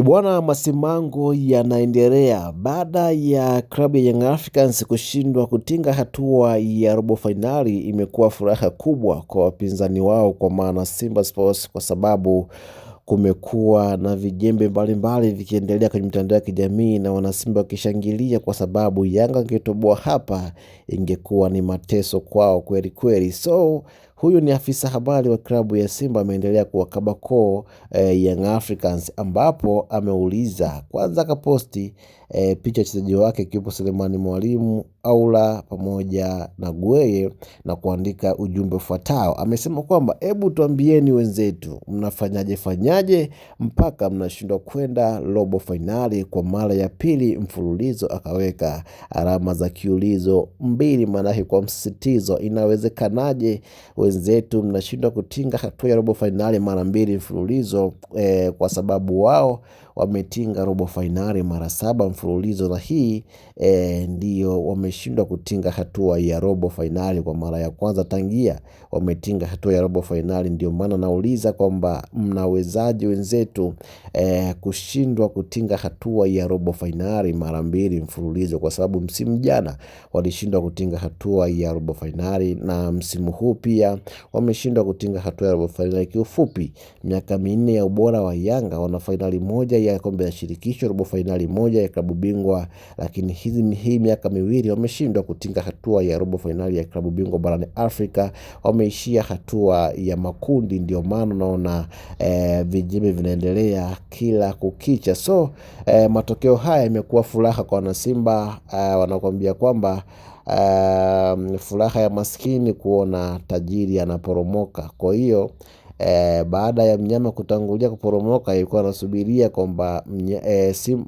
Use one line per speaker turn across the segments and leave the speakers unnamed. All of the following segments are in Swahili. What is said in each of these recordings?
Bwana, masimango yanaendelea baada ya klabu ya Young Africans kushindwa kutinga hatua ya robo fainali. Imekuwa furaha kubwa kwa wapinzani wao, kwa maana Simba Sports, kwa sababu kumekuwa na vijembe mbalimbali vikiendelea kwenye mitandao ya kijamii na wanasimba wakishangilia, kwa sababu Yanga ingetoboa hapa ingekuwa ni mateso kwao kweli kweli. So huyu ni afisa habari wa klabu ya Simba, ameendelea kuwakaba koo Young Africans, ambapo ameuliza kwanza, akaposti picha wachezaji wake kipo Selemani Mwalimu, Aula pamoja na Gueye, na kuandika ujumbe ufuatao. Amesema kwamba hebu tuambieni wenzetu, mnafanyaje mpaka mnashindwa kwenda robo fainali kwa mara ya pili mfululizo. Akaweka alama za kiulizo 2, maana kwa msisitizo, inawezekanaje wenzetu mnashindwa kutinga hatua ya robo fainali mara 2 mfululizo? Kwa sababu wao wametinga robo fainali mara 7 mfululizo, na hii ndio wameshindwa kutinga hatua ya robo fainali kwa mara ya kwanza tangia wametinga hatua ya robo fainali. Ndio maana nauliza kwamba mnawezaje wenzetu kushindwa kutinga hatua ya robo fainali mara 2 mfululizo? Kwa sababu msimu jana walishindwa kutinga hatua ya robo fainali, na msimu huu pia wameshindwa kutinga hatua ya robo fainali. Kiufupi, miaka 4 ya ubora wa Yanga, wana fainali 1 ya kombe la shirikisho, robo fainali 1 ya klabu bingwa, lakini hii miaka 2 wameshindwa kutinga hatua ya robo fainali ya klabu bingwa barani Afrika. Wameishia hatua ya makundi. Ndio maana naona vijimbe vinaendelea kila kukicha. So matokeo haya yamekuwa furaha kwa wanasimba. Wanakuambia kwamba furaha ya maskini kuona tajiri anaporomoka. Kwa hiyo baada ya mnyama kutangulia kuporomoka, ilikuwa anasubiria kwamba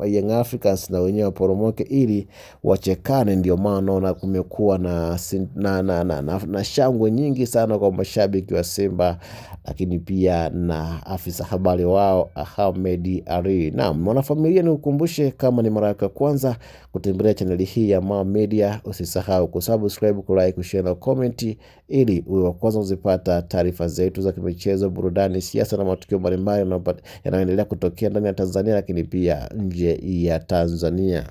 Young Africans na wenyewe waporomoke ili wachekane. Ndio maana naona kumekuwa na shangwe nyingi sana kwa mashabiki wa Simba, lakini pia na afisa habari wao Ahmed Ally. Naam, mwanafamilia, ni ukumbushe, kama ni mara yako ya kwanza kutembelea chaneli hii ya Mama Media, usisahau kusubscribe, kulike, kushare na comment, ili uwe wa kwanza kuzipata taarifa zetu za kimichezo, burudani, siasa na matukio mbalimbali yanayoendelea kutokea ndani ya Tanzania, lakini pia nje ya Tanzania.